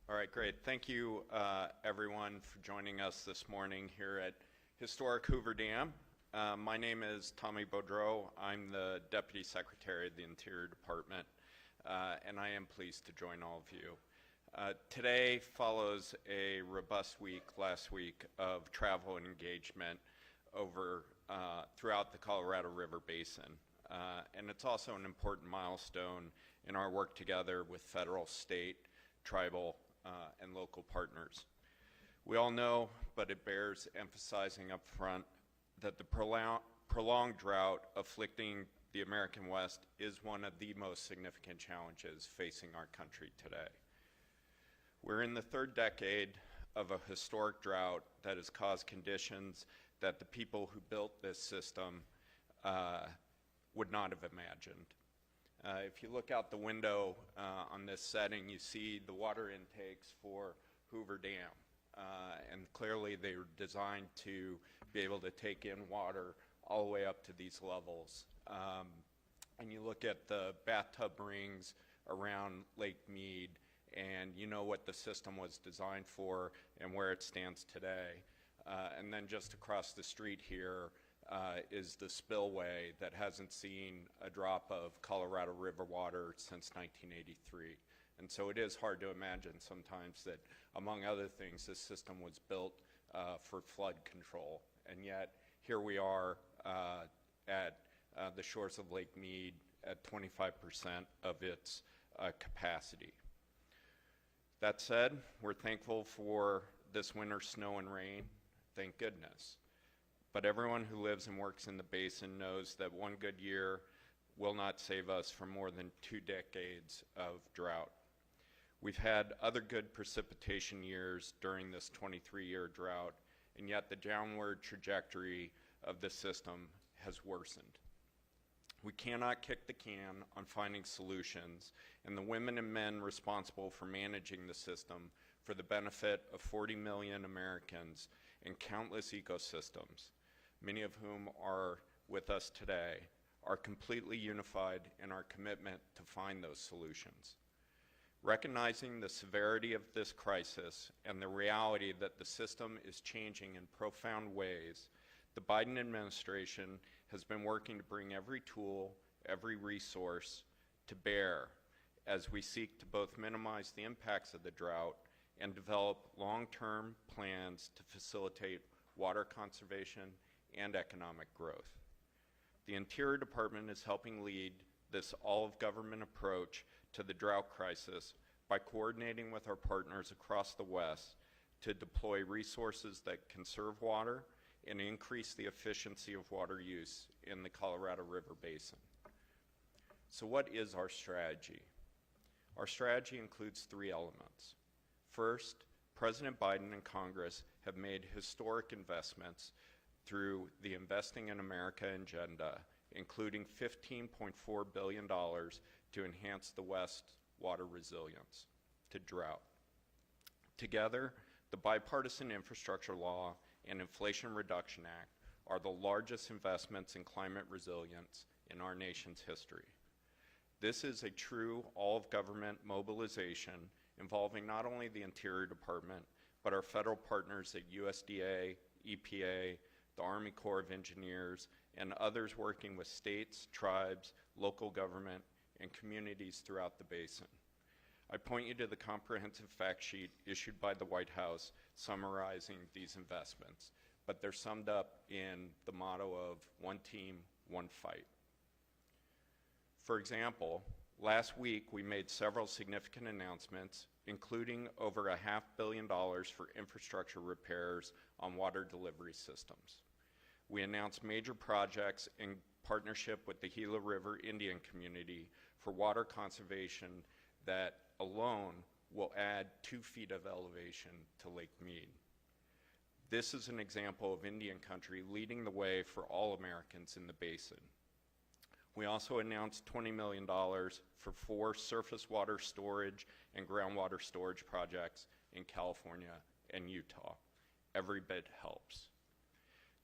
All right, great. Thank you, everyone, for joining us this morning here at historic Hoover Dam. My name is Tommy Beaudreau. I'm the Deputy Secretary of the Interior Department, and I am pleased to join all of you. Today follows a robust week last week of travel and engagement over throughout the Colorado River Basin. And it's also an important milestone in our work together with federal, state, tribal, and local partners. We all know, but it bears emphasizing up front, that the prolonged drought afflicting the American West is one of the most significant challenges facing our country today. We're in the third decade of a historic drought that has caused conditions that the people who built this system would not have imagined. If you look out the window on this setting, you see the water intakes for Hoover Dam. And clearly they were designed to be able to take in water all the way up to these levels. And you look at the bathtub rings around Lake Mead, and you know what the system was designed for and where it stands today. And then just across the street here is the spillway that hasn't seen a drop of Colorado River water since 1983. And so it is hard to imagine sometimes that, among other things, this system was built for flood control. And yet, here we are at the shores of Lake Mead at 25% of its capacity. That said, we're thankful for this winter's snow and rain, thank goodness. But everyone who lives and works in the basin knows that one good year will not save us from more than 2 decades of drought. We've had other good precipitation years during this 23-year drought, and yet the downward trajectory of the system has worsened. We cannot kick the can on finding solutions, and the women and men responsible for managing the system for the benefit of 40 million Americans and countless ecosystems, many of whom are with us today, are completely unified in our commitment to find those solutions. Recognizing the severity of this crisis and the reality that the system is changing in profound ways, the Biden administration has been working to bring every tool, every resource to bear as we seek to both minimize the impacts of the drought and develop long-term plans to facilitate water conservation and economic growth. The Interior Department is helping lead this all-of-government approach to the drought crisis by coordinating with our partners across the West to deploy resources that conserve water and increase the efficiency of water use in the Colorado River Basin. So what is our strategy? Our strategy includes 3 elements. First, President Biden and Congress have made historic investments through the Investing in America agenda, including $15.4 billion to enhance the West's water resilience to drought. Together, the Bipartisan Infrastructure Law and Inflation Reduction Act are the largest investments in climate resilience in our nation's history. This is a true all-of-government mobilization involving not only the Interior Department, but our federal partners at USDA, EPA, the Army Corps of Engineers, and others working with states, tribes, local government, and communities throughout the basin. I point you to the comprehensive fact sheet issued by the White House summarizing these investments, but they're summed up in the motto of one team, one fight. For example, last week we made several significant announcements, including over $500 million for infrastructure repairs on water delivery systems. We announced major projects in partnership with the Gila River Indian community for water conservation that alone will add 2 feet of elevation to Lake Mead. This is an example of Indian country leading the way for all Americans in the basin. We also announced $20 million for 4 surface water storage and groundwater storage projects in California and Utah. Every bit helps.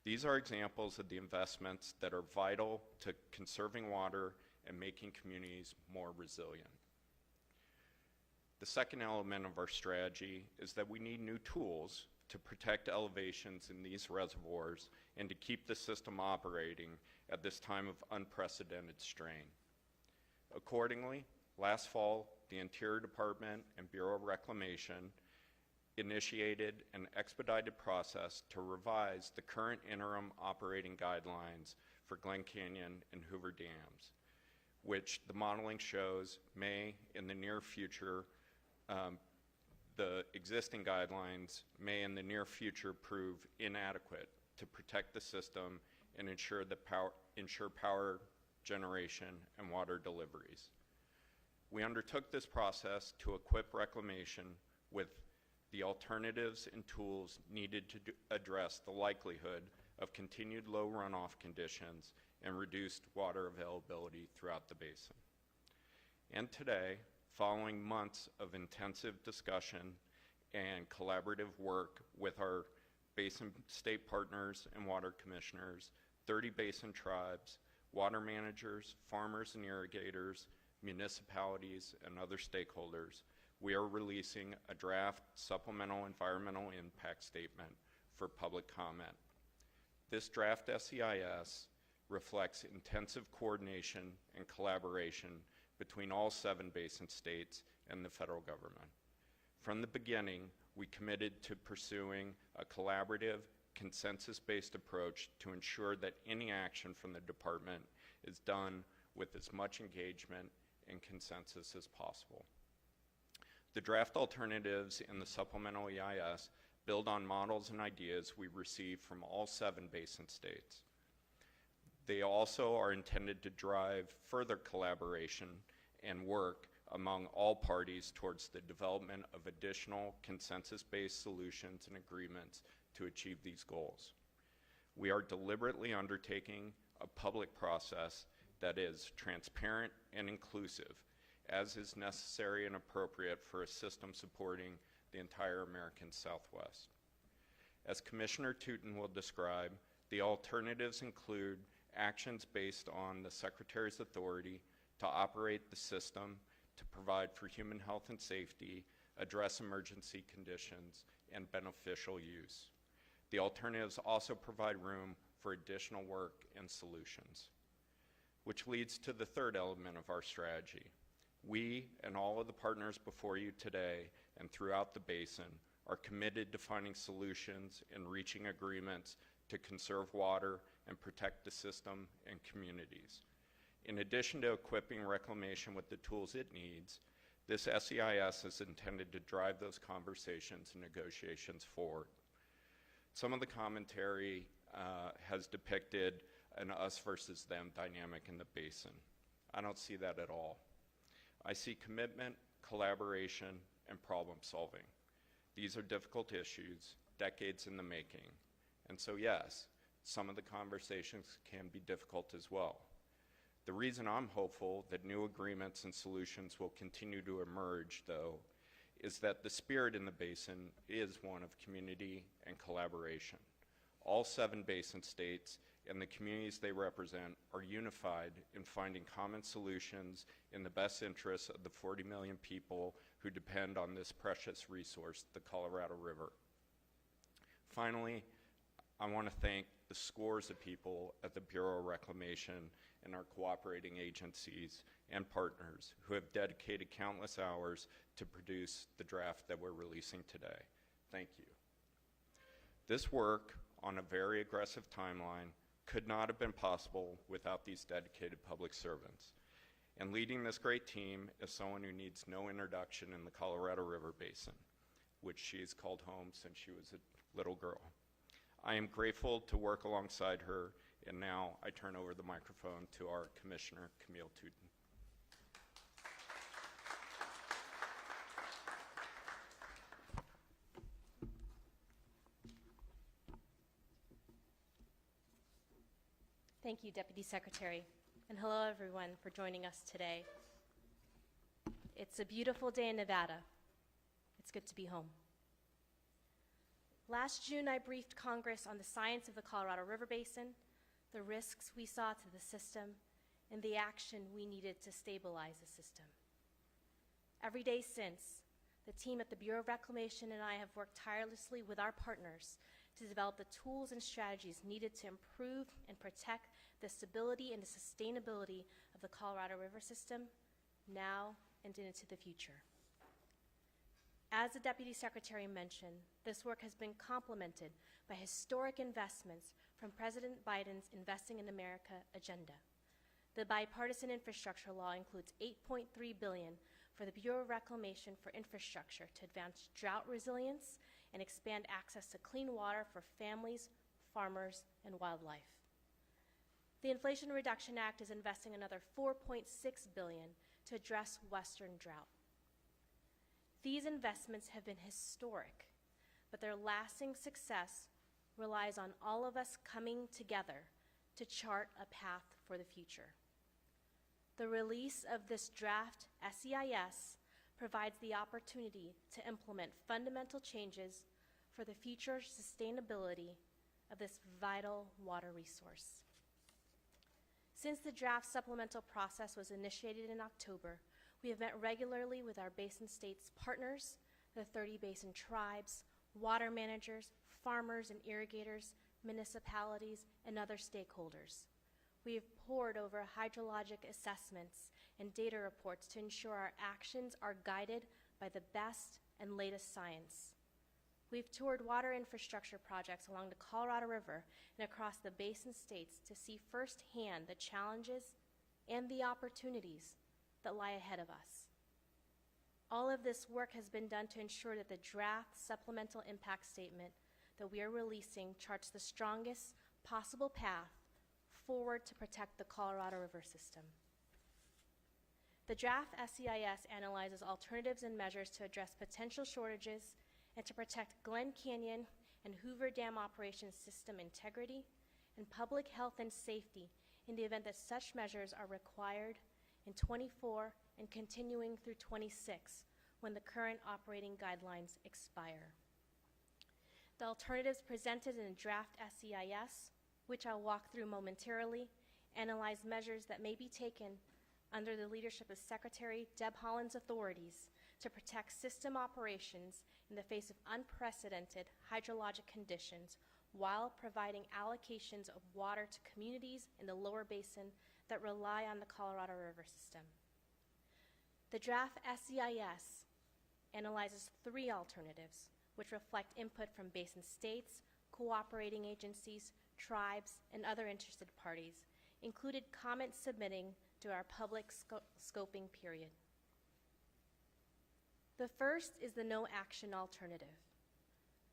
These are examples of the investments that are vital to conserving water and making communities more resilient. The second element of our strategy is that we need new tools to protect elevations in these reservoirs and to keep the system operating at this time of unprecedented strain. Accordingly, last fall, the Interior Department and Bureau of Reclamation initiated an expedited process to revise the current interim operating guidelines for Glen Canyon and Hoover dams, which the modeling shows may, in the near future, the existing guidelines may in the near future prove inadequate to protect the system and ensure power generation and water deliveries. We undertook this process to equip Reclamation with the alternatives and tools needed to address the likelihood of continued low runoff conditions and reduced water availability throughout the basin. And today, following months of intensive discussion and collaborative work with our basin state partners and water commissioners, 30 basin tribes, water managers, farmers and irrigators, municipalities, and other stakeholders, we are releasing a draft supplemental environmental impact statement for public comment. This draft SEIS reflects intensive coordination and collaboration between all 7 basin states and the federal government. From the beginning, we committed to pursuing a collaborative, consensus-based approach to ensure that any action from the department is done with as much engagement and consensus as possible. The draft alternatives in the supplemental EIS build on models and ideas we received from all 7 basin states. They also are intended to drive further collaboration and work among all parties towards the development of additional consensus-based solutions and agreements to achieve these goals. We are deliberately undertaking a public process that is transparent and inclusive, as is necessary and appropriate for a system supporting the entire American Southwest. As Commissioner Touton will describe, the alternatives include actions based on the Secretary's authority to operate the system, to provide for human health and safety, address emergency conditions, and beneficial use. The alternatives also provide room for additional work and solutions, which leads to the third element of our strategy. We and all of the partners before you today and throughout the basin are committed to finding solutions and reaching agreements to conserve water and protect the system and communities. In addition to equipping Reclamation with the tools it needs, this SEIS is intended to drive those conversations and negotiations forward. Some of the commentary has depicted an us versus them dynamic in the basin. I don't see that at all. I see commitment, collaboration, and problem solving. These are difficult issues, decades in the making. And so yes, some of the conversations can be difficult as well. The reason I'm hopeful that new agreements and solutions will continue to emerge, though, is that the spirit in the basin is one of community and collaboration. All 7 basin states and the communities they represent are unified in finding common solutions in the best interests of the 40 million people who depend on this precious resource, the Colorado River. Finally, I want to thank the scores of people at the Bureau of Reclamation and our cooperating agencies and partners who have dedicated countless hours to produce the draft that we're releasing today. Thank you. This work on a very aggressive timeline could not have been possible without these dedicated public servants. And leading this great team is someone who needs no introduction in the Colorado River Basin, which she's called home since she was a little girl. I am grateful to work alongside her, and now I turn over the microphone to our Commissioner, Camille Touton. Thank you, Deputy Secretary, and hello everyone for joining us today. It's a beautiful day in Nevada. It's good to be home. Last June, I briefed Congress on the science of the Colorado River Basin, the risks we saw to the system, and the action we needed to stabilize the system. Every day since, The team at the Bureau of Reclamation and I have worked tirelessly with our partners to develop the tools and strategies needed to improve and protect the stability and the sustainability of the Colorado River system now and into the future. As the Deputy Secretary mentioned, this work has been complemented by historic investments from President Biden's Investing in America agenda. The Bipartisan Infrastructure Law includes $8.3 billion for the Bureau of Reclamation for infrastructure to advance drought resilience and expand access to clean water for families, farmers, and wildlife. The Inflation Reduction Act is investing another $4.6 billion to address Western drought. These investments have been historic, but their lasting success relies on all of us coming together to chart a path for the future. The release of this draft SEIS provides the opportunity to implement fundamental changes for the future sustainability of this vital water resource. Since the draft supplemental process was initiated in October, we have met regularly with our basin states partners, the 30 basin tribes, water managers, farmers and irrigators, municipalities, and other stakeholders. We have pored over hydrologic assessments and data reports to ensure our actions are guided by the best and latest science. We've toured water infrastructure projects along the Colorado River and across the basin states to see firsthand the challenges and the opportunities that lie ahead of us. All of this work has been done to ensure that the draft supplemental impact statement that we are releasing charts the strongest possible path forward to protect the Colorado River system. The draft SEIS analyzes alternatives and measures to address potential shortages and to protect Glen Canyon and Hoover Dam operations system integrity and public health and safety in the event that such measures are required in 24 and continuing through 26 when the current operating guidelines expire. The alternatives presented in the draft SEIS, which I'll walk through momentarily, analyze measures that may be taken under the leadership of Secretary Deb Haaland's authorities to protect system operations in the face of unprecedented hydrologic conditions while providing allocations of water to communities in the lower basin that rely on the Colorado River system. The draft SEIS analyzes 3 alternatives, which reflect input from basin states, cooperating agencies, tribes, and other interested parties, included comments submitting to our public scoping period. The first is the no action alternative.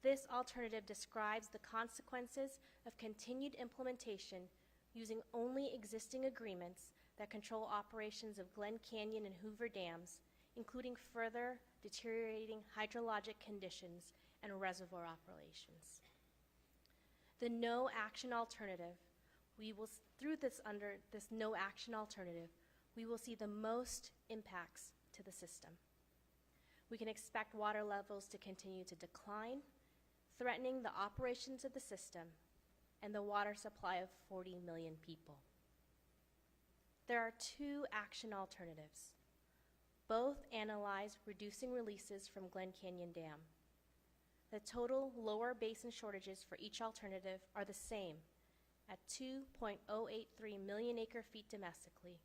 This alternative describes the consequences of continued implementation using only existing agreements that control operations of Glen Canyon and Hoover dams, including further deteriorating hydrologic conditions and reservoir operations. The no action alternative, under this no action alternative, we will see the most impacts to the system. We can expect water levels to continue to decline, threatening the operations of the system and the water supply of 40 million people. There are 2 action alternatives. Both analyze reducing releases from Glen Canyon Dam. The total lower basin shortages for each alternative are the same at 2.083 million acre-feet domestically,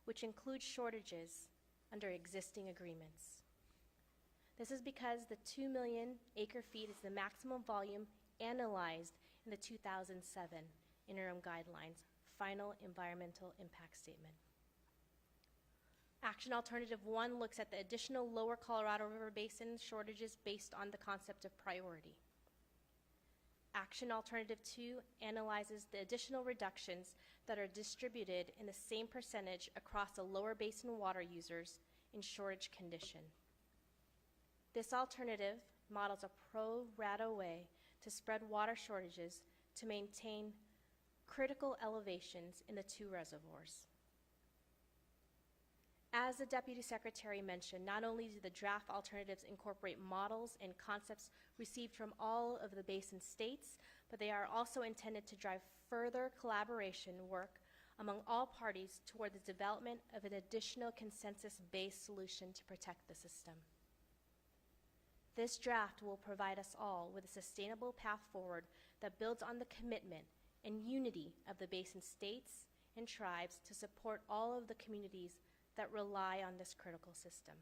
which includes shortages under existing agreements. This is because the 2 million acre-feet is the maximum volume analyzed in the 2007 interim guidelines, final environmental impact statement. Action Alternative 1 looks at the additional lower Colorado River Basin shortages based on the concept of priority. Action Alternative 2 analyzes the additional reductions that are distributed in the same percentage across the lower basin water users in shortage condition. This alternative models a pro rata way to spread water shortages to maintain critical elevations in the 2 reservoirs. As the Deputy Secretary mentioned, not only do the draft alternatives incorporate models and concepts received from all of the basin states, but they are also intended to drive further collaboration work among all parties toward the development of an additional consensus-based solution to protect the system. This draft will provide us all with a sustainable path forward that builds on the commitment and unity of the basin states and tribes to support all of the communities that rely on this critical system.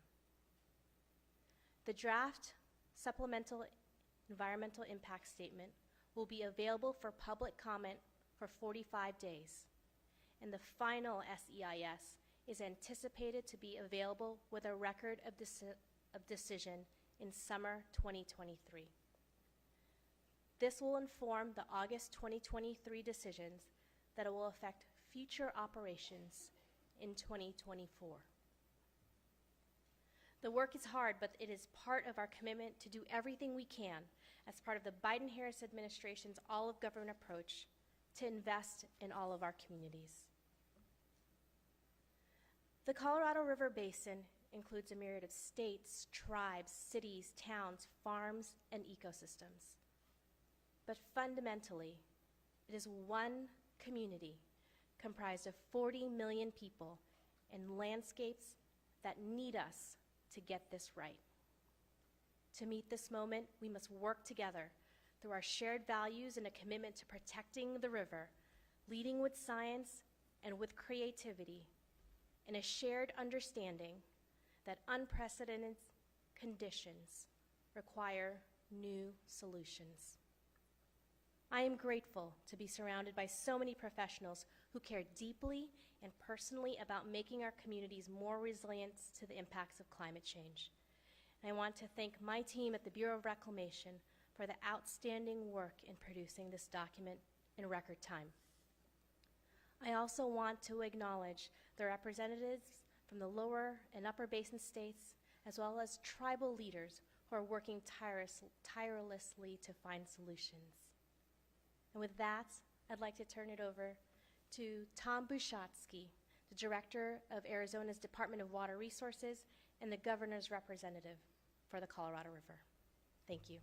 The draft supplemental environmental impact statement will be available for public comment for 45 days, and the final SEIS is anticipated to be available with a record of decision in summer 2023. This will inform the August 2023 decisions that will affect future operations in 2024. The work is hard, but it is part of our commitment to do everything we can as part of the Biden-Harris administration's all-of-government approach to invest in all of our communities. The Colorado River Basin includes a myriad of states, tribes, cities, towns, farms, and ecosystems. But fundamentally, it is one community comprised of 40 million people and landscapes that need us to get this right. To meet this moment, we must work together through our shared values and a commitment to protecting the river, leading with science and with creativity, and a shared understanding that unprecedented conditions require new solutions. I am grateful to be surrounded by so many professionals who care deeply and personally about making our communities more resilient to the impacts of climate change. And I want to thank my team at the Bureau of Reclamation for the outstanding work in producing this document in record time. I also want to acknowledge the representatives from the lower and upper basin states, as well as tribal leaders who are working tirelessly to find solutions. And with that, I'd like to turn it over to Tom Bushatsky, the Director of Arizona's Department of Water Resources and the Governor's representative for the Colorado River. Thank you.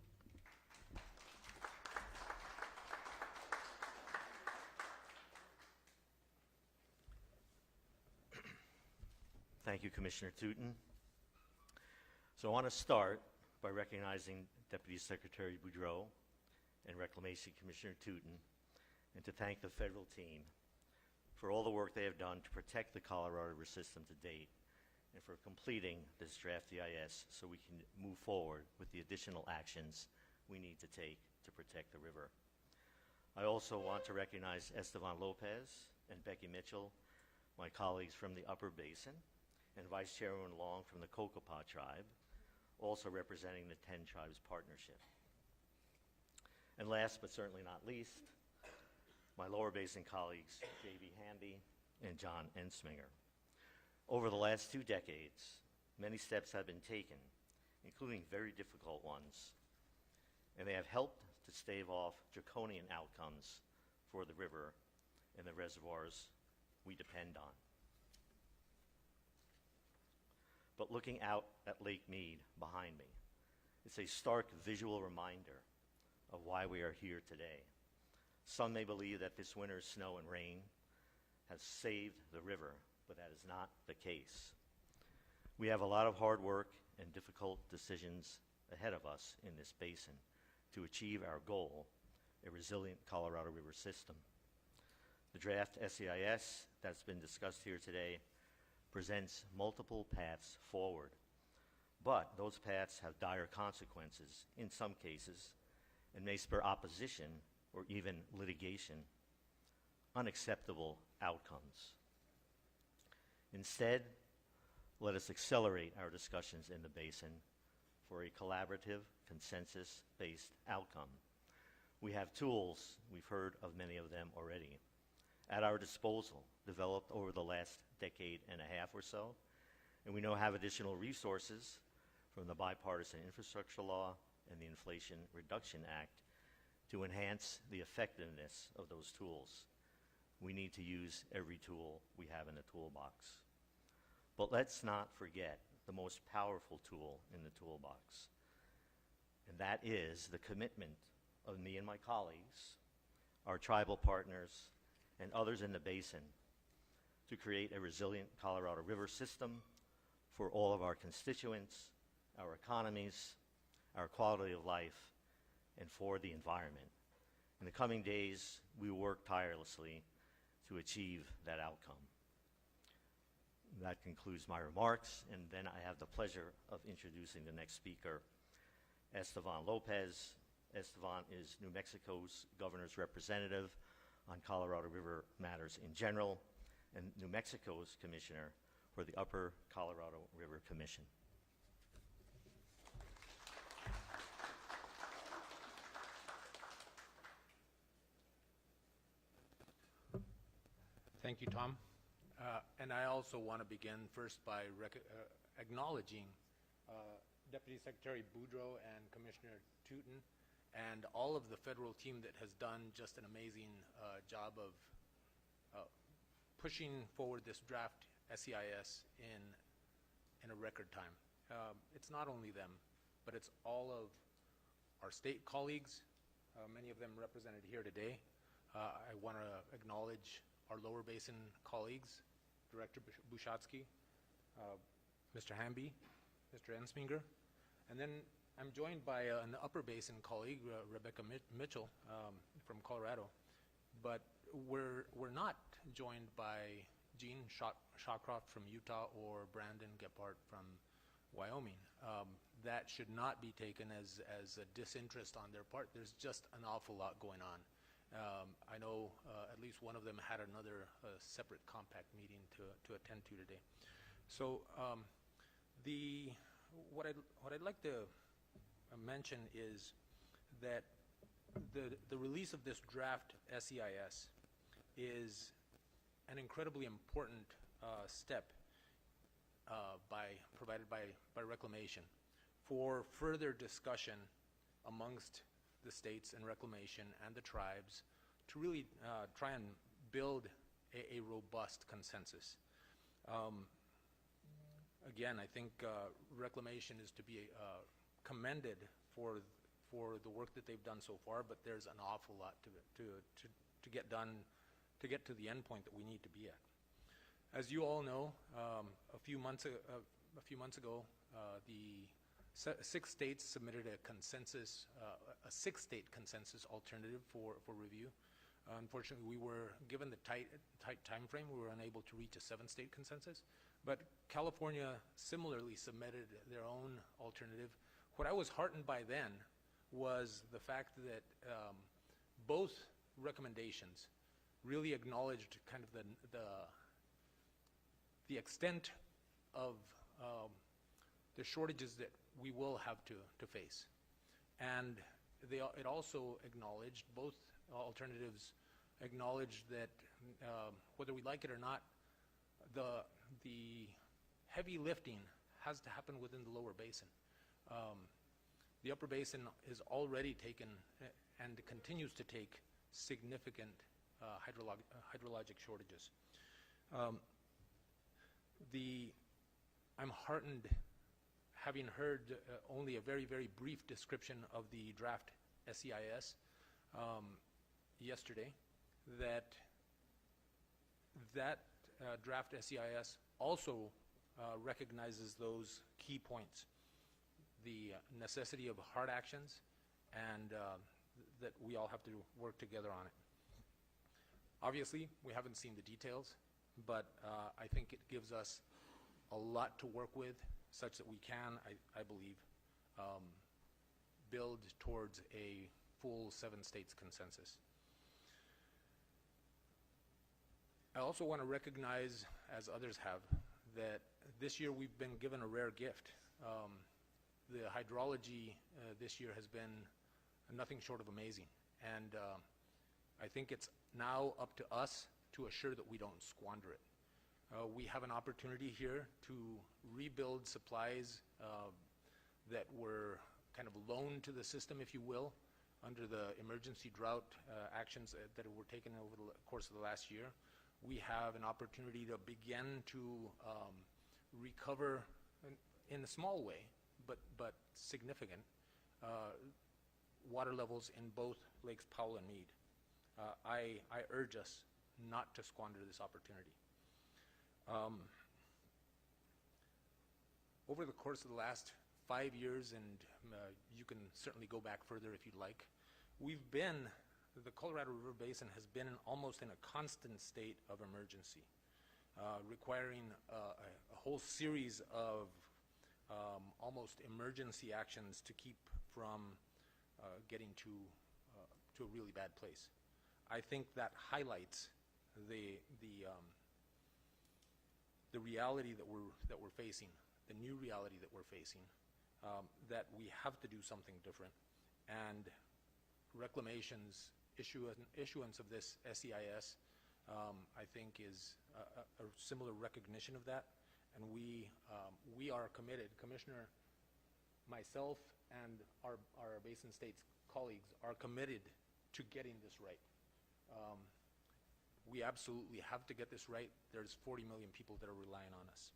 Thank you, Commissioner Touton. So I want to start by recognizing Deputy Secretary Beaudreau and Reclamation Commissioner Touton, and to thank the federal team for all the work they have done to protect the Colorado River system to date, and for completing this draft EIS so we can move forward with the additional actions we need to take to protect the river. I also want to recognize Esteban Lopez and Becky Mitchell, my colleagues from the Upper Basin, and Vice Chairman Long from the Kokopah tribe, also representing the 10 Tribes Partnership. And last but certainly not least, my Lower Basin colleagues, J.B. Hamby and John Ensminger. Over the last 2 decades, many steps have been taken, including very difficult ones, and they have helped to stave off draconian outcomes for the river and the reservoirs we depend on. But looking out at Lake Mead behind me, it's a stark visual reminder of why we are here today. Some may believe that this winter's snow and rain has saved the river, but that is not the case. We have a lot of hard work and difficult decisions ahead of us in this basin to achieve our goal, a resilient Colorado River system. The draft SEIS that's been discussed here today presents multiple paths forward, but those paths have dire consequences in some cases and may spur opposition or even litigation, unacceptable outcomes. Instead, let us accelerate our discussions in the basin for a collaborative, consensus-based outcome. We have tools, we've heard of many of them already, at our disposal, developed over the last decade and a half or so, and we now have additional resources from the Bipartisan Infrastructure Law and the Inflation Reduction Act to enhance the effectiveness of those tools. We need to use every tool we have in the toolbox. But let's not forget the most powerful tool in the toolbox, and that is the commitment of me and my colleagues, our tribal partners, and others in the basin to create a resilient Colorado River system for all of our constituents, our economies, our quality of life, and for the environment. In the coming days, we will work tirelessly to achieve that outcome. That concludes my remarks, and then I have the pleasure of introducing the next speaker, Estevan Lopez. Estevan is New Mexico's governor's representative on Colorado River matters in general, and New Mexico's commissioner for the Upper Colorado River Commission. Thank you, Tom. And I also want to begin first by acknowledging Deputy Secretary Beaudreau and Commissioner Touton and all of the federal team that has done just an amazing job of pushing forward this draft SEIS in a record time. It's not only them, but it's all of our state colleagues, many of them represented here today. I want to acknowledge our lower basin colleagues, Director Bushatsky, Mr. Hamby, Mr. Ensminger, and then I'm joined by an upper basin colleague, Rebecca Mitchell from Colorado, but we're not joined by Gene Shawcroft from Utah or Brandon Gephardt from Wyoming. That should not be taken as a disinterest on their part. There's just an awful lot going on. I know at least one of them had another separate compact meeting to attend to today. So what I'd like to mention is that the release of this draft SEIS is an incredibly important step provided by Reclamation for further discussion amongst the states and Reclamation and the tribes to really try and build a robust consensus. Again, I think Reclamation is to be commended for the work that they've done so far, but there's an awful lot to get done to get to the end point that we need to be at. As you all know, a few months ago, the 6 states submitted a consensus, a 6-state consensus alternative for review. Unfortunately, we were given the tight time frame. We were unable to reach a 7-state consensus. But California similarly submitted their own alternative. What I was heartened by then was the fact that both recommendations really acknowledged kind of the extent of the shortages that we will have to face. And it also acknowledged, both alternatives acknowledged that whether we like it or not, the heavy lifting has to happen within the lower basin. The upper basin is already taken and continues to take significant hydrologic shortages. I'm heartened, having heard only a very, very brief description of the draft SEIS yesterday, that draft SEIS also recognizes those key points, the necessity of hard actions, and that we all have to work together on it. Obviously, we haven't seen the details, but I think it gives us a lot to work with, such that we can, I believe, build towards a full 7 states consensus. I also want to recognize, as others have, that this year we've been given a rare gift. The hydrology this year has been nothing short of amazing, and I think it's now up to us to assure that we don't squander it. We have an opportunity here to rebuild supplies that were kind of loaned to the system, if you will, under the emergency drought actions that were taken over the course of the last year. We have an opportunity to begin to recover in a small way, but significant, water levels in both Lakes Powell and Meade. I urge us not to squander this opportunity. Over the course of the last 5 years, and you can certainly go back further if you'd like, the Colorado River Basin has been almost in a constant state of emergency, requiring a whole series of almost emergency actions to keep from getting to a really bad place. I think that highlights the reality that we're facing, the new reality that we're facing, that we have to do something different. And Reclamation's issuance of this SEIS, I think, is a similar recognition of that. And we are committed, Commissioner, myself, and our Basin States colleagues are committed to getting this right. We absolutely have to get this right. There's 40 million people that are relying on us.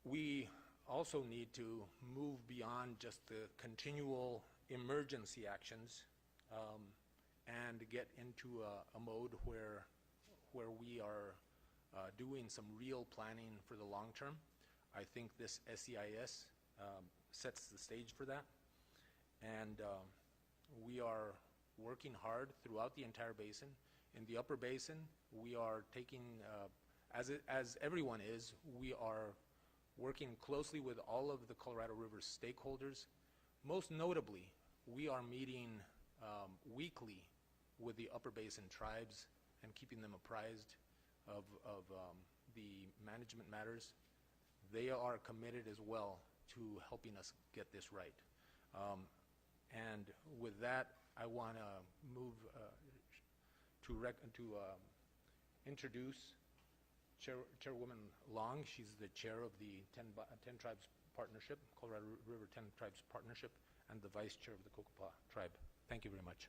We also need to move beyond just the continual emergency actions and get into a mode where we are doing some real planning for the long term. I think this SEIS sets the stage for that. And we are working hard throughout the entire basin. In the upper basin, we are taking, as everyone is, we are working closely with all of the Colorado River stakeholders. Most notably, we are meeting weekly with the upper basin tribes and keeping them apprised of the management matters. They are committed as well to helping us get this right. And with that, I want to move to introduce Chairwoman Long. She's the chair of the 10 Tribes Partnership, Colorado River 10 Tribes Partnership, and the vice chair of the Kokopah Tribe. Thank you very much.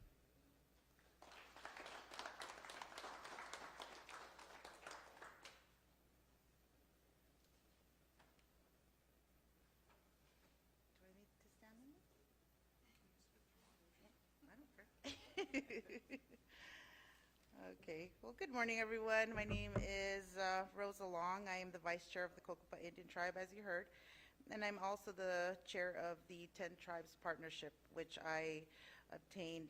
Do I need to stand in this? I don't care. Okay. Well, good morning, everyone. My name is Rosa Long. I am the vice chair of the Kokopah Indian Tribe, as you heard. And I'm also the chair of the 10 Tribes Partnership, which I obtained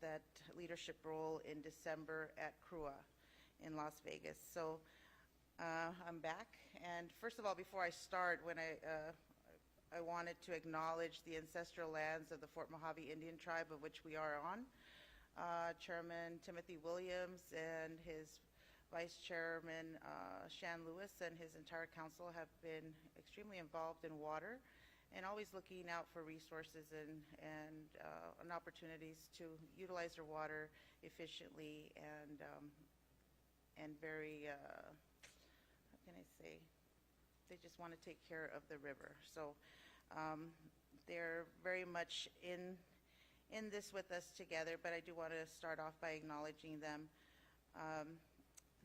that leadership role in December at CRUA in Las Vegas. So I'm back. And first of all, before I start, when I wanted to acknowledge the ancestral lands of the Fort Mojave Indian Tribe, of which we are on. Chairman Timothy Williams and his Vice Chairman Shan Lewis and his entire council have been extremely involved in water and always looking out for resources and opportunities to utilize their water efficiently and very, how can I say, they just want to take care of the river. So they're very much in this with us together, but I do want to start off by acknowledging them.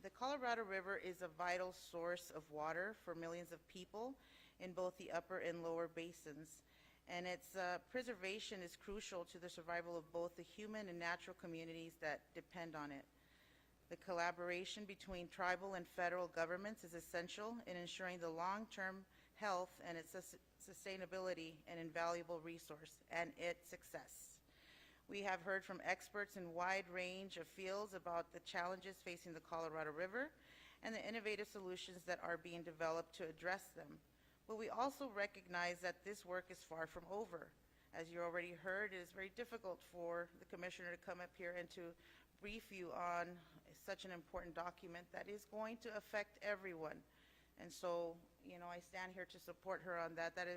The Colorado River is a vital source of water for millions of people in both the upper and lower basins, and its preservation is crucial to the survival of both the human and natural communities that depend on it. The collaboration between tribal and federal governments is essential in ensuring the long-term health and its sustainability, an invaluable resource, and its success. We have heard from experts in a wide range of fields about the challenges facing the Colorado River and the innovative solutions that are being developed to address them. But we also recognize that this work is far from over. As you already heard, it is very difficult for the commissioner to come up here and to brief you on such an important document that is going to affect everyone. And so, I stand here to support her on that. That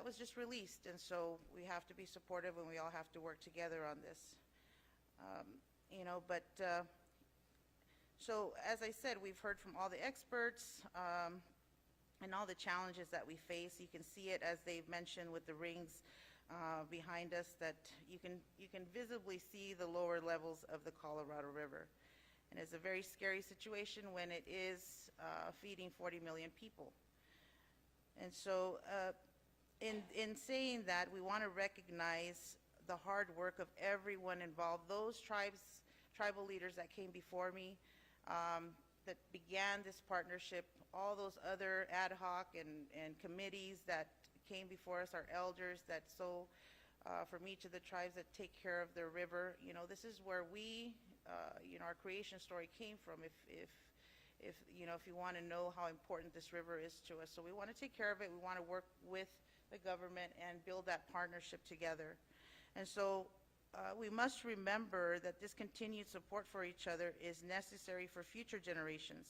was just released, and so we have to be supportive and we all have to work together on this. So as I said, we've heard from all the experts and all the challenges that we face. You can see it, as they've mentioned, with the rings behind us, that you can visibly see the lower levels of the Colorado River. And it's a very scary situation when it is feeding 40 million people. And so in saying that, we want to recognize the hard work of everyone involved, those tribal leaders that came before me, that began this partnership, all those other ad hoc and committees that came before us, our elders that from each of the tribes that take care of their river. You know, this is where we, our creation story came from. If you want to know how important this river is to us. So we want to take care of it. We want to work with the government and build that partnership together. And so we must remember that this continued support for each other is necessary for future generations.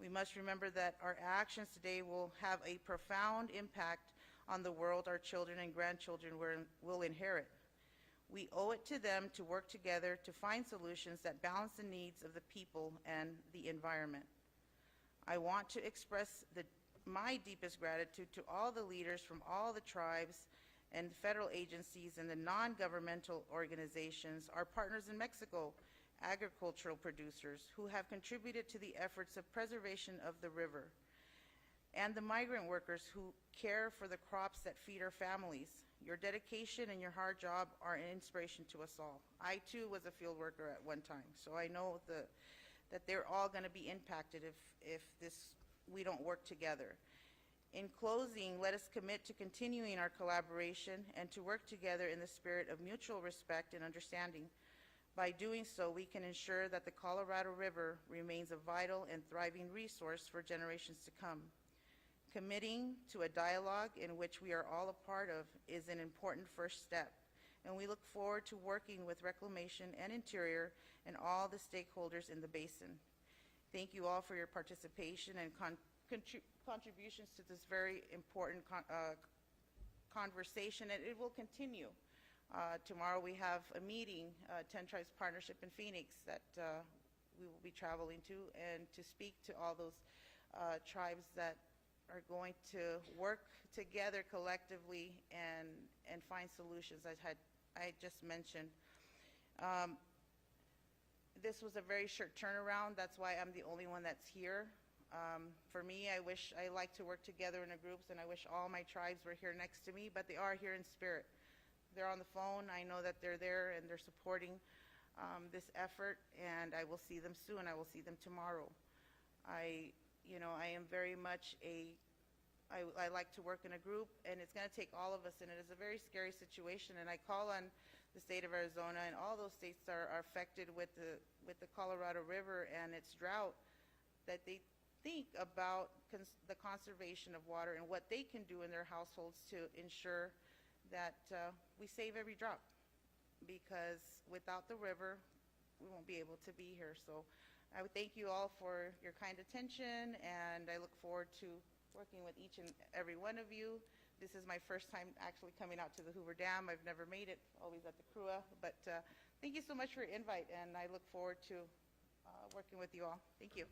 We must remember that our actions today will have a profound impact on the world our children and grandchildren will inherit. We owe it to them to work together to find solutions that balance the needs of the people and the environment. I want to express my deepest gratitude to all the leaders from all the tribes and federal agencies and the non-governmental organizations, our partners in Mexico, agricultural producers who have contributed to the efforts of preservation of the river, and the migrant workers who care for the crops that feed our families. Your dedication and your hard job are an inspiration to us all. I too was a field worker at one time, so I know that they're all going to be impacted if we don't work together. In closing, let us commit to continuing our collaboration and to work together in the spirit of mutual respect and understanding. By doing so, we can ensure that the Colorado River remains a vital and thriving resource for generations to come. Committing to a dialogue in which we are all a part of is an important first step, and we look forward to working with Reclamation and Interior and all the stakeholders in the basin. Thank you all for your participation and contributions to this very important conversation, and it will continue. Tomorrow we have a meeting, 10 Tribes Partnership in Phoenix, that we will be traveling to, and to speak to all those tribes that are going to work together collectively and find solutions, as I just mentioned. This was a very short turnaround. That's why I'm the only one that's here. For me, I like to work together in groups, and I wish all my tribes were here next to me, but they are here in spirit. They're on the phone. I know that they're there, and they're supporting this effort, and I will see them soon. I will see them tomorrow. I am very much I like to work in a group, and it's going to take all of us, and it is a very scary situation, and I call on the state of Arizona and all those states that are affected with the Colorado River and its drought, that they think about the conservation of water and what they can do in their households to ensure that we save every drop, because without the river, we won't be able to be here. So I would thank you all for your kind attention, and I look forward to working with each and every one of you. This is my first time actually coming out to the Hoover Dam. I've never made it, always at the CRUA, but thank you so much for your invite, and I look forward to working with you all. Thank you.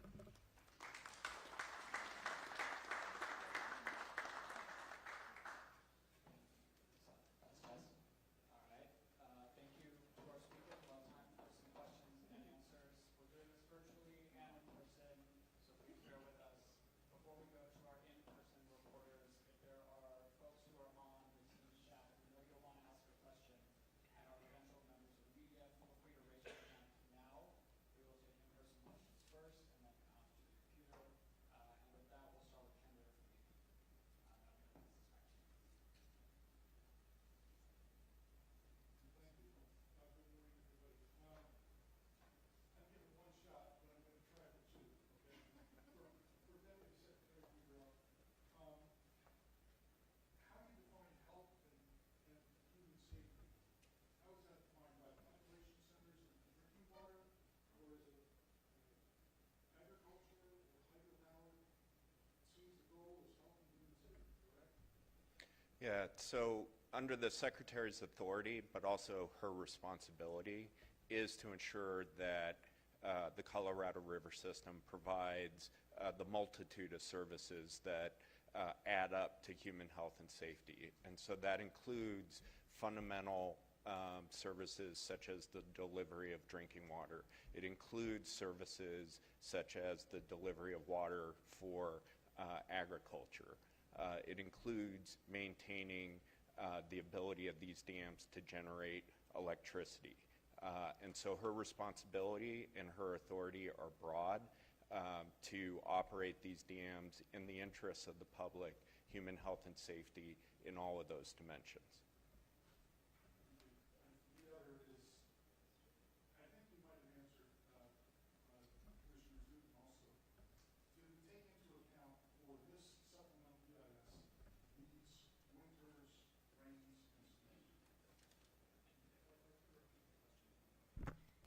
Yeah, so under the Secretary's authority, but also her responsibility, is to ensure that the Colorado River system provides the multitude of services that add up to human health and safety. And so that includes fundamental services such as the delivery of drinking water. It includes services such as the delivery of water for agriculture. It includes maintaining the ability of these dams to generate electricity. And so her responsibility and her authority are broad. to operate these dams in the interests of the public, human health and safety in all of those dimensions. The other is, I think you might have answered Commissioner Touton also. Do we take into account for this supplemental EIS these winters, rains, and snows?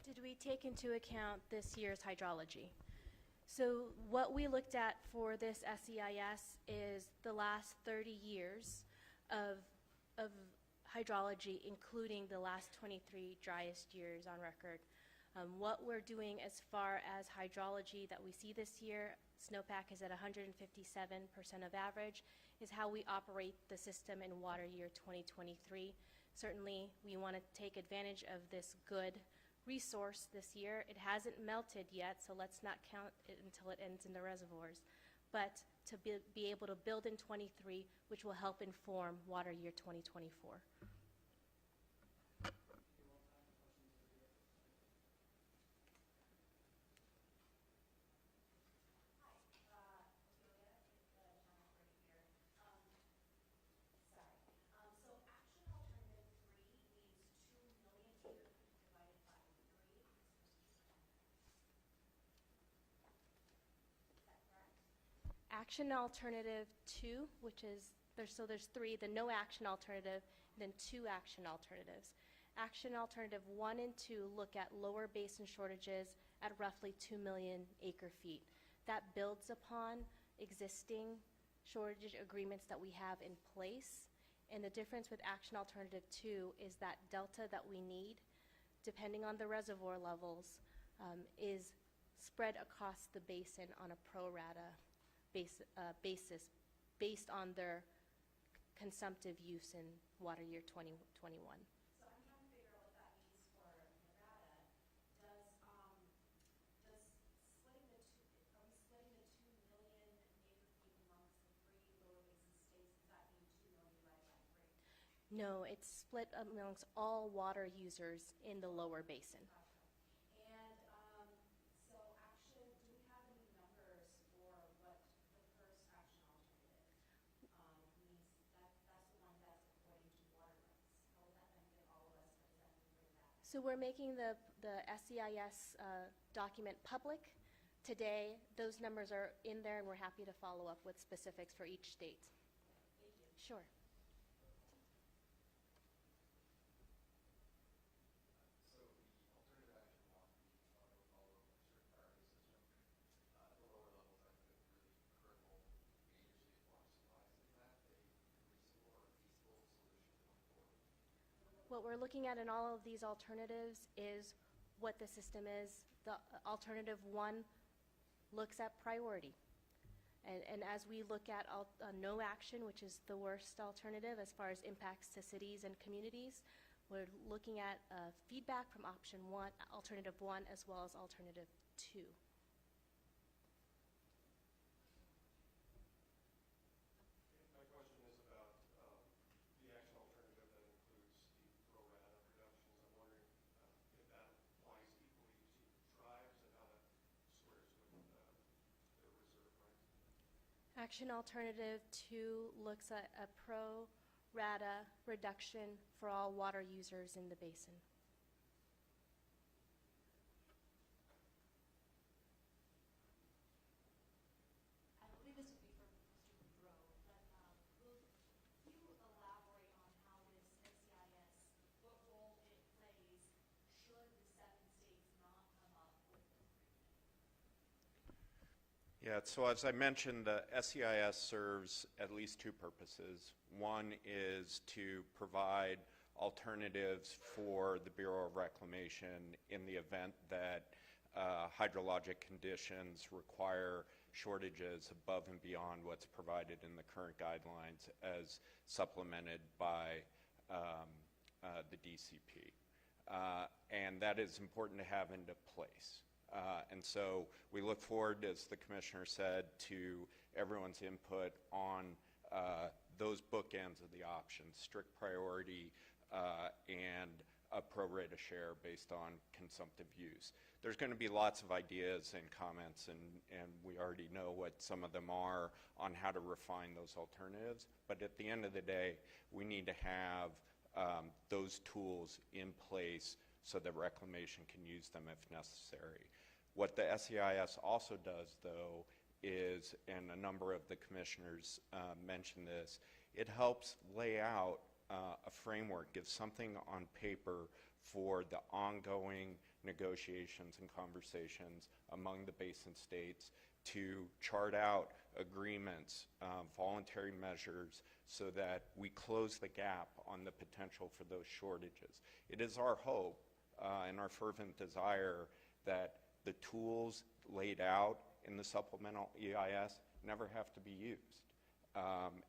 Did we take into account this year's hydrology? So what we looked at for this SEIS is the last 30 years of hydrology, including the last 23 driest years on record. What we're doing as far as hydrology that we see this year, snowpack is at 157% of average, is how we operate the system in water year 2023. Certainly, we want to take advantage of this good resource this year. It hasn't melted yet, so let's not count it until it ends in the reservoirs. But to be able to build in 23, which will help inform water year 2024. Action alternative 2, which is, there's 3, the no action alternative, and then 2 action alternatives. Action alternative 1 and 2 look at lower basin shortages at roughly 2 million acre feet. That builds upon existing shortage agreements that we have in place. And the difference with action alternative 2 is that delta that we need, depending on the reservoir levels, is spread across the basin on a pro rata basis based on their consumptive use in water year 2021. So I'm trying to figure out what that means for Nevada. Does splitting are we splitting the 2 million acre feet amongst the 3 lower basin states? Does that mean 2 million divided by 3? No, it's split amongst all water users in the lower basin. And so action, do we have any numbers for what the first action alternative means? That's the one that's according to water rights. How will that benefit all of us? What does that mean for that? So we're making the SEIS document public today. Those numbers are in there, and we're happy to follow up with specifics for each state. Thank you. Sure. So the alternative action law, will follow a certain priority system. At the lower levels, that could really cripple the interstate water supplies. Is that a reasonable or feasible solution going forward? What we're looking at in all of these alternatives is what the system is. The alternative 1 looks at priority. And as we look at no action, which is the worst alternative as far as impacts to cities and communities, we're looking at feedback from option 1, alternative 1, as well as alternative 2. My question is about the action alternative that includes the pro rata reductions. I'm wondering if that applies equally to tribes and how that squares with the reserve rights. Action alternative 2 looks at a pro rata reduction for all water users in the basin. I believe this would be for Mr. Beaudreau, but will you elaborate on how this SEIS, what role it plays should the 7 states not come up with an agreement? Yeah, so as I mentioned, the SEIS serves at least 2 purposes. One is to provide alternatives for the Bureau of Reclamation in the event that hydrologic conditions require shortages above and beyond what's provided in the current guidelines as supplemented by the DCP. And that is important to have into place. And so we look forward, as the Commissioner said, to everyone's input on those bookends of the options, strict priority and a pro rata share based on consumptive use. There's going to be lots of ideas and comments, and we already know what some of them are on how to refine those alternatives. But at the end of the day, we need to have those tools in place so that Reclamation can use them if necessary. What the SEIS also does, though, is, and a number of the commissioners mentioned this, it helps lay out a framework, gives something on paper for the ongoing negotiations and conversations among the basin states to chart out agreements, voluntary measures, so that we close the gap on the potential for those shortages. It is our hope and our fervent desire that the tools laid out in the supplemental EIS never have to be used.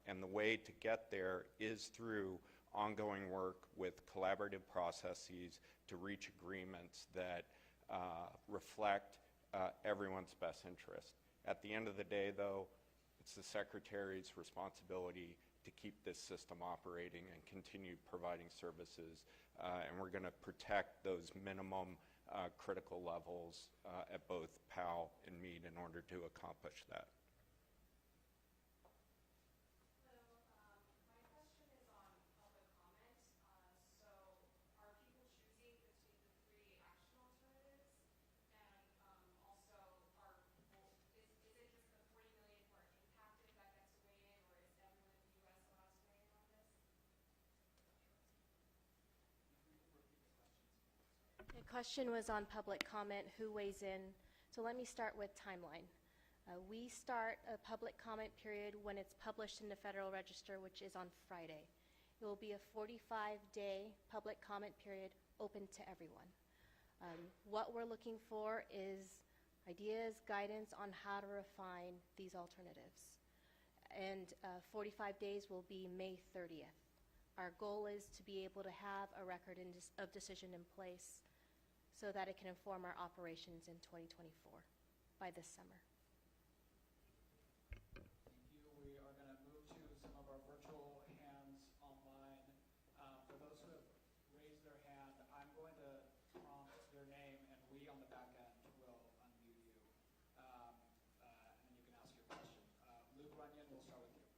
And the way to get there is through ongoing work with collaborative processes to reach agreements that reflect everyone's best interest. At the end of the day, though, it's the Secretary's responsibility to keep this system operating and continue providing services, and we're going to protect those minimum critical levels at both POW and MEAD in order to accomplish that. Hello, my question is on public comment. So are people choosing between the three action alternatives? And also, is it just the 40 million who are impacted that gets to weigh in, or is everyone in the U.S. allowed to weigh in on this? The question was on public comment, who weighs in. So let me start with timeline. We start a public comment period when it's published in the Federal Register, which is on Friday. It will be a 45-day public comment period open to everyone. What we're looking for is ideas, guidance on how to refine these alternatives. And 45 days will be May 30th. Our goal is to be able to have a record of decision in place so that it can inform our operations in 2024 by this summer. Thank you. We are going to move to some of our virtual hands online. For those who have raised their hand, I'm going to prompt their name, and we on the back end will unmute you. And then you can ask your question. Luke Runyon, we'll start with you.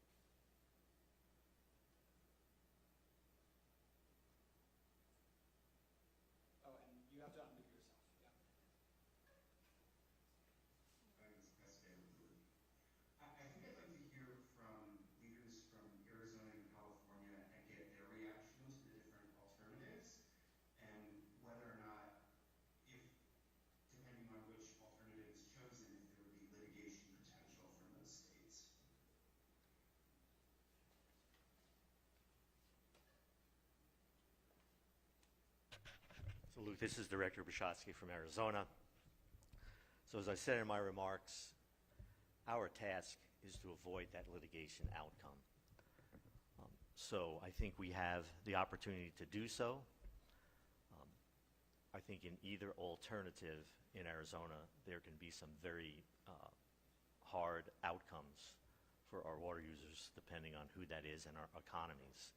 Oh, and you have to unmute yourself. Yeah. I think I'd like to hear from leaders from Arizona and California and get their reactions to the different alternatives, and whether or not, if, depending on which alternative is chosen, if there would be litigation potential from those states. So Luke, this is Director Bishotsky from Arizona. So as I said in my remarks, our task is to avoid that litigation outcome. So I think we have the opportunity to do so. I think in either alternative in Arizona, there can be some very hard outcomes for our water users depending on who that is and our economies.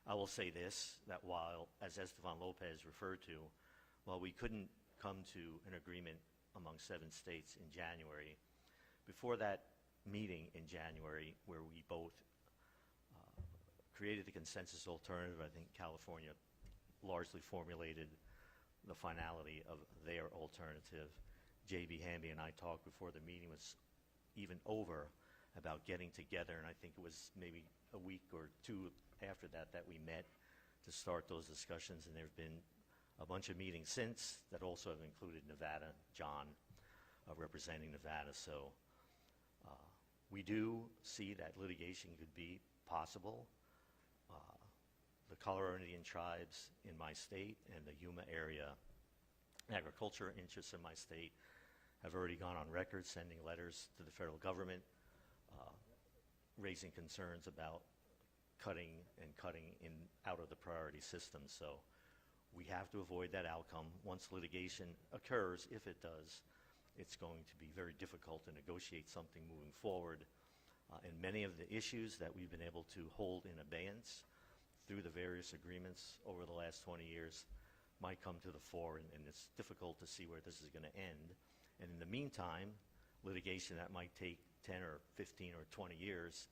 I will say this, that while, as Esteban Lopez referred to, while we couldn't come to an agreement among 7 states in January, before that meeting in January where we both created the consensus alternative, I think California largely formulated the finality of their alternative. J.B. Hamby and I talked before the meeting was even over about getting together, and I think it was maybe a week or 2 after that that we met to start those discussions, and there have been a bunch of meetings since that also have included Nevada, John representing Nevada. So we do see that litigation could be possible. The Colorado Indian tribes in my state and the Yuma area agriculture interests in my state have already gone on record sending letters to the federal government raising concerns about cutting in out of the priority system. So we have to avoid that outcome. Once litigation occurs, if it does, it's going to be very difficult to negotiate something moving forward. And many of the issues that we've been able to hold in abeyance through the various agreements over the last 20 years might come to the fore, and it's difficult to see where this is going to end. And in the meantime, litigation that might take 10 or 15 or 20 years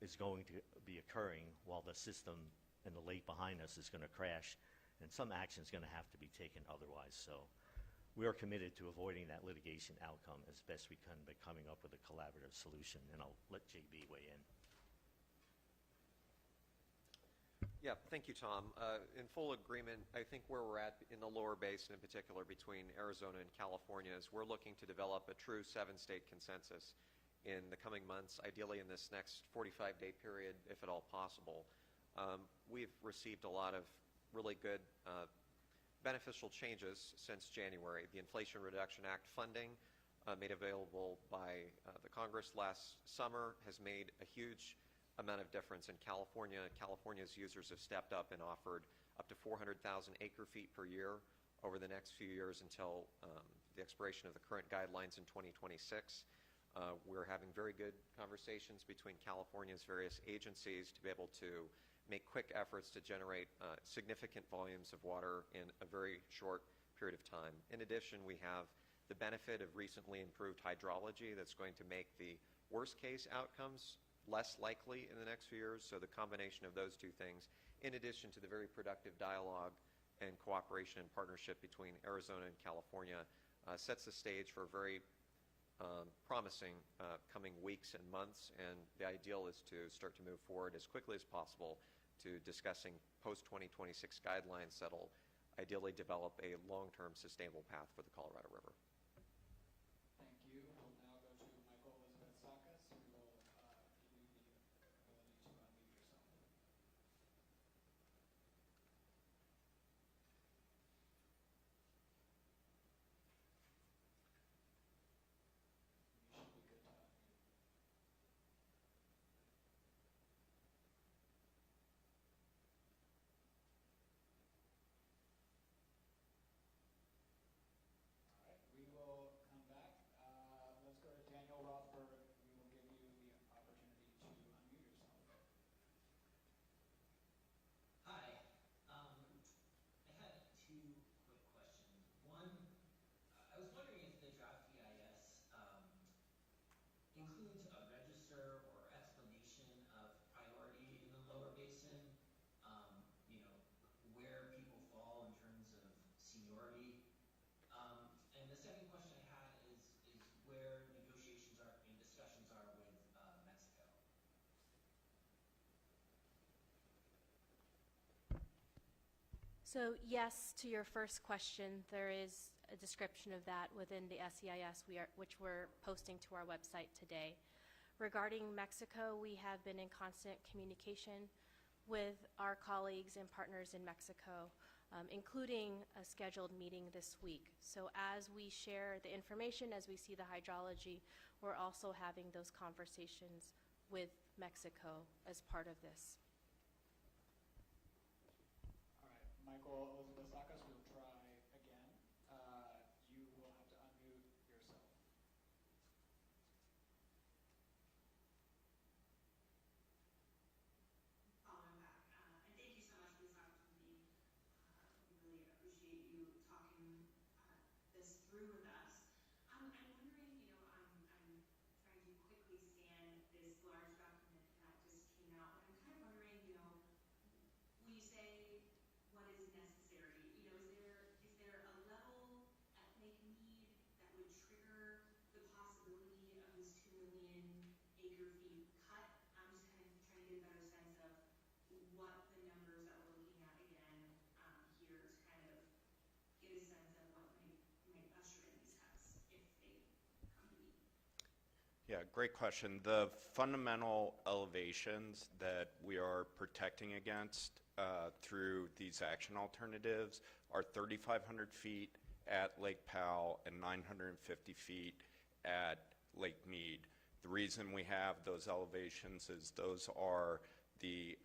is going to be occurring while the system and the lake behind us is going to crash, and some action is going to have to be taken otherwise. So we are committed to avoiding that litigation outcome as best we can by coming up with a collaborative solution, and I'll let JB weigh in. Yeah, thank you, Tom. In full agreement, I think where we're at in the lower basin in particular between Arizona and California is we're looking to develop a true 7-state consensus in the coming months, ideally in this next 45-day period, if at all possible. We've received a lot of really good beneficial changes since January. The Inflation Reduction Act funding made available by the Congress last summer has made a huge amount of difference in California. California's users have stepped up and offered up to 400,000 acre-feet per year over the next few years until the expiration of the current guidelines in 2026. We're having very good conversations between California's various agencies to be able to make quick efforts to generate significant volumes of water in a very short period of time. In addition, we have the benefit of recently improved hydrology that's going to make the worst-case outcomes less likely in the next few years. So the combination of those two things, in addition to the very productive dialogue and cooperation and partnership between Arizona and California, sets the stage for a very promising coming weeks and months. And the ideal is to start to move forward as quickly as possible to discussing post-2026 guidelines that'll ideally develop a long-term sustainable path for the Colorado River. Thank you. We'll now go to Michael Elizabeth Sakas, who will give you the ability to unmute yourself. You should be good to unmute. All right, we will come back. Let's go to Daniel Rothberg. We will give you the opportunity to unmute yourself. Hi. I had two quick questions. One, I was wondering if the draft EIS includes a register or explanation of priority in the lower basin, you know, where people fall in terms of seniority. And the second question I had is where negotiations are and discussions are with Mexico. So yes, to your first question, there is a description of that within the SEIS which we're posting to our website today. Regarding Mexico, we have been in constant communication with our colleagues and partners in Mexico, including a scheduled meeting this week. So as we share the information, as we see the hydrology, we're also having those conversations with Mexico as part of this. All right, Michael Elizabeth Sakas, we'll try again. You will have to unmute yourself. I'm back. And thank you so much for this opportunity. We really appreciate you talking this through with us. I'm wondering, you know, I'm trying to quickly scan this large document that just came out, and I'm kind of wondering, you know, when you say what is necessary, you know, is there a level ethnic need that would trigger the possibility of this 2 million acre-feet cut? I'm just kind of trying to get a better sense of what the numbers that we're looking at again here to kind of get a sense of what might usher in these cuts if they come to be. Yeah, great question. The fundamental elevations that we are protecting against through these action alternatives are 3,500 feet at Lake Powell and 950 feet at Lake Mead. The reason we have those elevations is those are the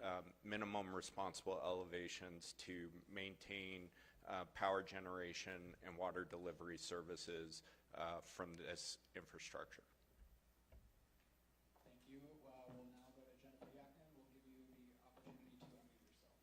minimum responsible elevations to maintain power generation and water delivery services from this infrastructure. Thank you. We'll now go to Jennifer Yaknin. We'll give you the opportunity to unmute yourself.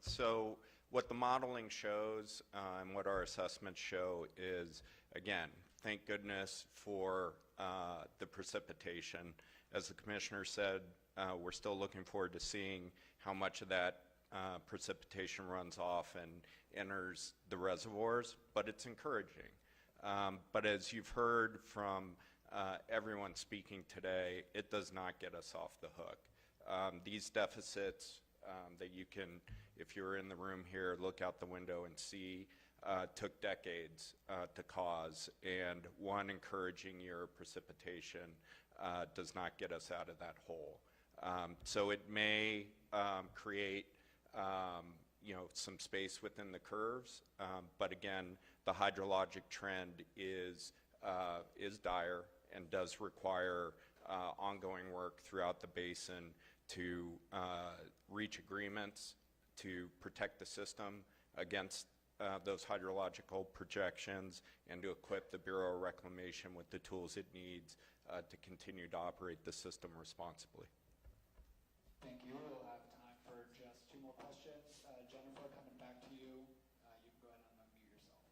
So what the modeling shows and what our assessments show is, again, thank goodness for the precipitation. As the commissioner said, we're still looking forward to seeing how much of that precipitation runs off and enters the reservoirs, but it's encouraging. But as you've heard from everyone speaking today, it does not get us off the hook. These deficits that you can, if you're in the room here, look out the window and see, took decades to cause, and one encouraging year of precipitation does not get us out of that hole. So it may create some space within the curves, but again, the hydrologic trend is dire and does require ongoing work throughout the basin to reach agreements to protect the system against those hydrological projections and to equip the Bureau of Reclamation with the tools it needs to continue to operate the system responsibly. Thank you. We'll have time for just 2 more questions. Jennifer, coming back to you. You can go ahead and unmute yourself.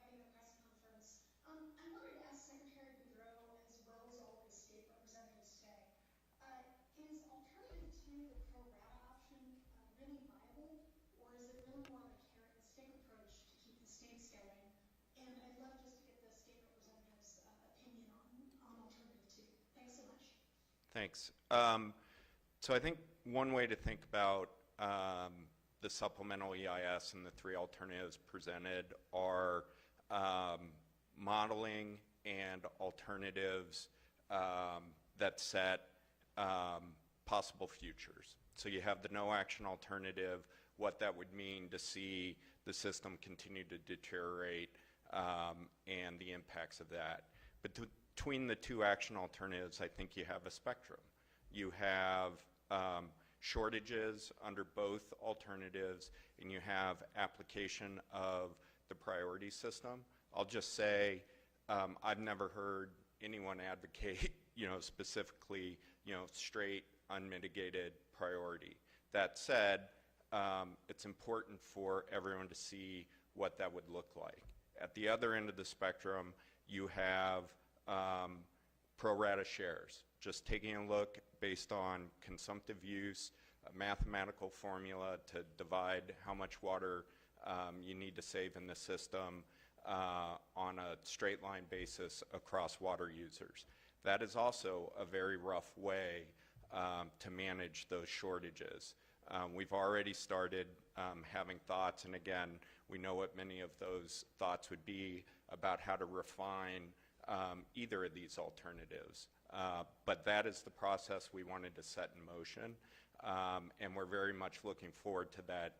Having a press conference. I wanted to ask Secretary Beaudreau, as well as all of the state representatives today, is alternative to the pro rata option really viable, or is it really more of a carrot and stick approach to keep the states going? And I'd love just to get the state representatives' opinion on alternative two. Thanks so much. Thanks. So I think one way to think about the supplemental EIS and the 3 alternatives presented are modeling and alternatives that set possible futures. So you have the no action alternative, what that would mean to see the system continue to deteriorate and the impacts of that. But between the 2 action alternatives, I think you have a spectrum. You have shortages under both alternatives, and you have application of the priority system. I'll just say I've never heard anyone advocate, specifically, straight, unmitigated priority. That said, it's important for everyone to see what that would look like. At the other end of the spectrum, you have pro rata shares, just taking a look based on consumptive use, a mathematical formula to divide how much water you need to save in the system on a straight line basis across water users. That is also a very rough way to manage those shortages. We've already started having thoughts, and again, we know what many of those thoughts would be about how to refine either of these alternatives. But that is the process we wanted to set in motion, and we're very much looking forward to that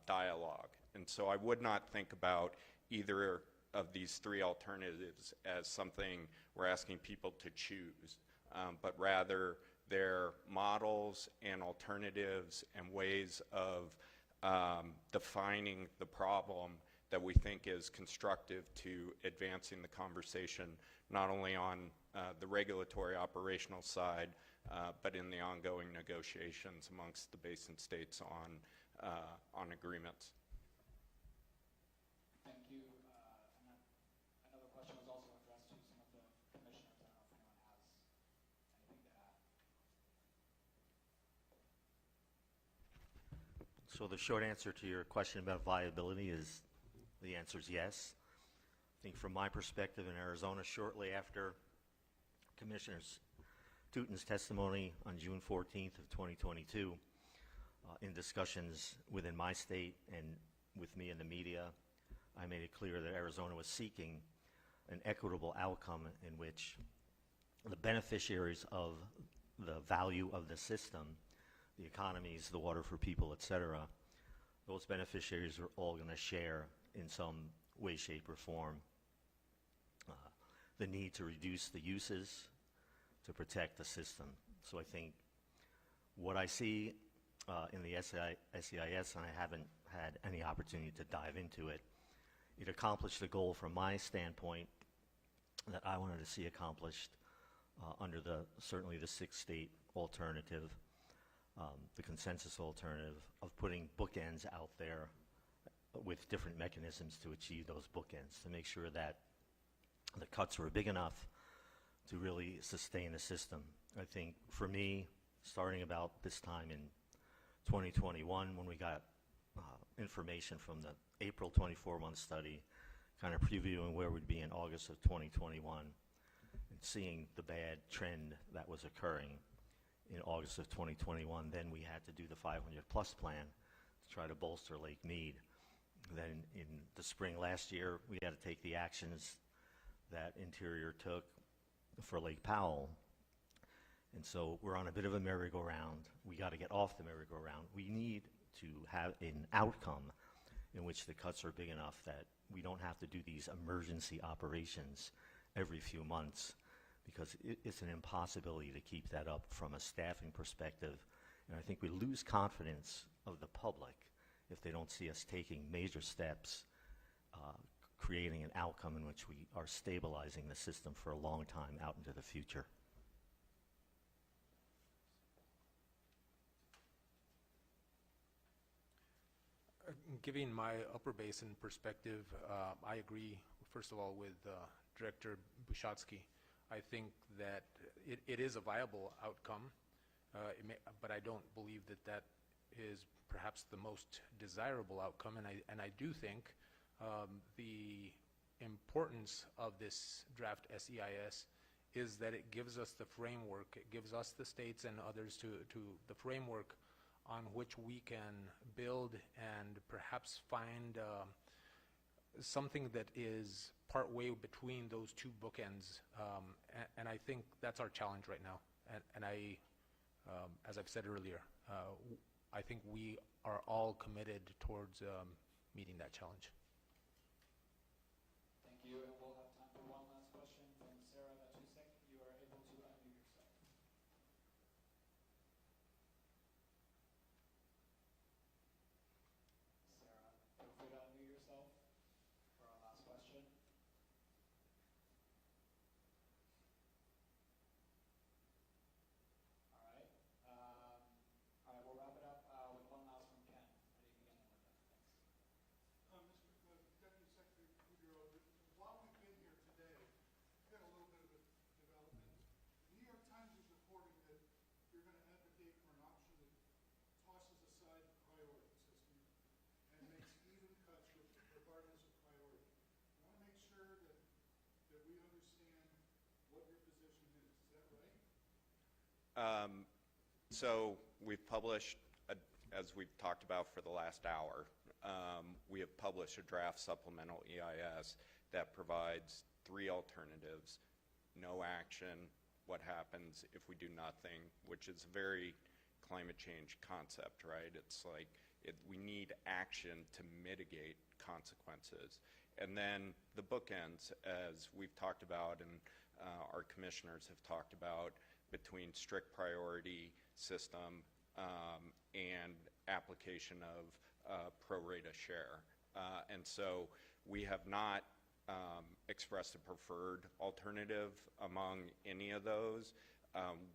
dialogue. And so I would not think about either of these 3 alternatives as something we're asking people to choose, but rather they're models and alternatives and ways of defining the problem that we think is constructive to advancing the conversation, not only on the regulatory operational side, but in the ongoing negotiations amongst the basin states on agreements. Thank you. And then another question was also addressed to some of the commissioners. I don't know if anyone has anything to add. So the short answer to your question about viability is the answer is yes. I think from my perspective in Arizona, shortly after Commissioner Touton's testimony on June 14th of 2022, in discussions within my state and with me in the media, I made it clear that Arizona was seeking an equitable outcome in which the beneficiaries of the value of the system, the economies, the water for people, et cetera, those beneficiaries are all going to share in some way, shape, or form the need to reduce the uses to protect the system. So I think what I see in the SEIS, and I haven't had any opportunity to dive into it, it accomplished the goal from my standpoint that I wanted to see accomplished under certainly the 6-state alternative. the consensus alternative of putting bookends out there with different mechanisms to achieve those bookends, to make sure that the cuts were big enough to really sustain the system. I think for me, starting about this time in 2021, when we got information from the April 24-month study, kind of previewing where we'd be in August of 2021, and seeing the bad trend that was occurring in August of 2021, then we had to do the 500-plus plan to try to bolster Lake Mead. Then in the spring last year, we had to take the actions that Interior took for Lake Powell. And so we're on a bit of a merry-go-round. We got to get off the merry-go-round. We need to have an outcome in which the cuts are big enough that we don't have to do these emergency operations every few months, because it's an impossibility to keep that up from a staffing perspective. And I think we lose confidence of the public if they don't see us taking major steps, creating an outcome in which we are stabilizing the system for a long time out into the future. Giving my upper basin perspective, I agree, first of all, with Director Bushatsky. I think that it is a viable outcome, but I don't believe that that is perhaps the most desirable outcome. And I do think the importance of this draft SEIS is that it gives us the framework, it gives us, the states and others, to the framework on which we can build and perhaps find something that is partway between those two bookends. And I think that's our challenge right now. And I, as I've said earlier, I think we are all committed towards meeting that challenge. Thank you, and we'll have time for one last question from Sarah Batusek. You are able to unmute yourself. Sarah, feel free to unmute yourself for our last question. All right. All right, we'll wrap it up with one last from Ken. Ready to begin with that. Thanks. Deputy Secretary Beaudreau, while we've been here today, we've had a little bit of a development. The New York Times is reporting that you're going to advocate for an option that tosses aside the priority system and makes even cuts regardless of priority. I want to make sure that we understand what your position is. Is that right? So we've published, as we've talked about for the last hour, we have published a draft supplemental EIS that provides 3 alternatives: no action, what happens if we do nothing, which is a very climate change concept, right? It's like we need action to mitigate consequences. And then the bookends, as we've talked about and our commissioners have talked about, between strict priority system and application of pro rata share. And so we have not expressed a preferred alternative among any of those.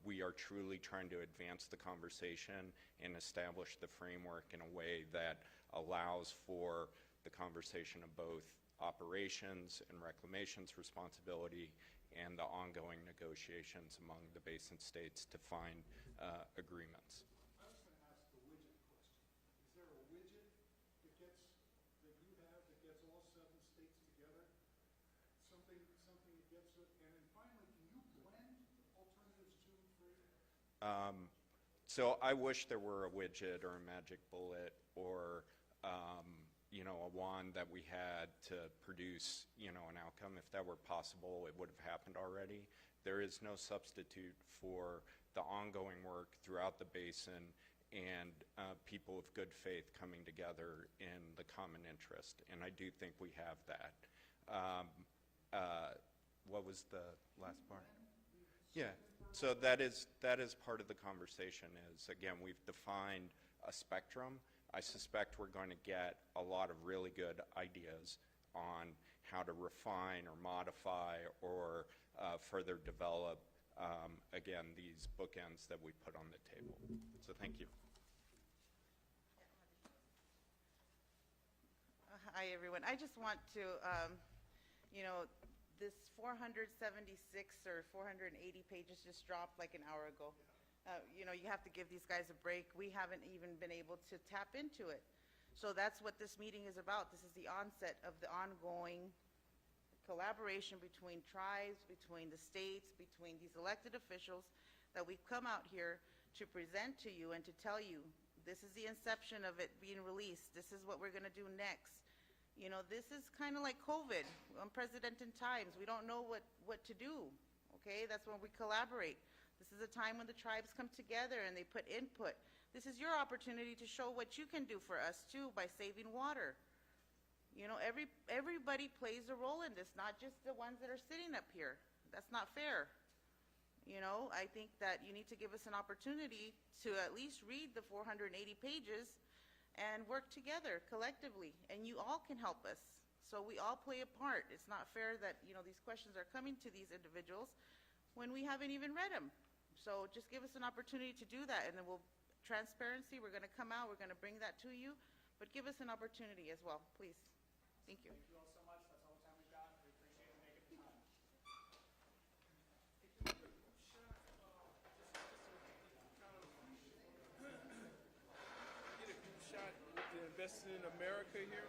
We are truly trying to advance the conversation and establish the framework in a way that allows for the conversation of both operations and reclamation's responsibility and the ongoing negotiations among the basin states to find agreements. I was going to ask the widget question. Is there a widget that you have that gets all 7 states together? Something that gets it? And then finally, can you blend alternatives 2 and 3? So I wish there were a widget or a magic bullet or a wand that we had to produce an outcome. If that were possible, it would have happened already. There is no substitute for the ongoing work throughout the basin and people of good faith coming together in the common interest, and I do think we have that. What was the last part? Yeah, so that is part of the conversation. Is, again, we've defined a spectrum. I suspect we're going to get a lot of really good ideas on how to refine or modify or further develop again, these bookends that we put on the table. So thank you. Hi, everyone. I just want to, this 476 or 480 pages just dropped like an hour ago. You have to give these guys a break. We haven't even been able to tap into it. So that's what this meeting is about. This is the onset of the ongoing collaboration between tribes, between the states, between these elected officials that we've come out here to present to you and to tell you this is the inception of it being released. This is what we're going to do next. This is kind of like COVID, unprecedented times. We don't know what to do, okay? That's when we collaborate. This is a time when the tribes come together and they put input. This is your opportunity to show what you can do for us, too, by saving water. Everybody plays a role in this, not just the ones that are sitting up here. That's not fair. I think that you need to give us an opportunity to at least read the 480 pages and work together collectively, and you all can help us. So we all play a part. It's not fair that, these questions are coming to these individuals when we haven't even read them. So just give us an opportunity to do that, and then transparency, we're going to come out, we're going to bring that to you, but give us an opportunity as well, please. Thank you. Thank you all so much. That's all the time we've got. We appreciate you making the time. Get a good shot with the Investing in America here.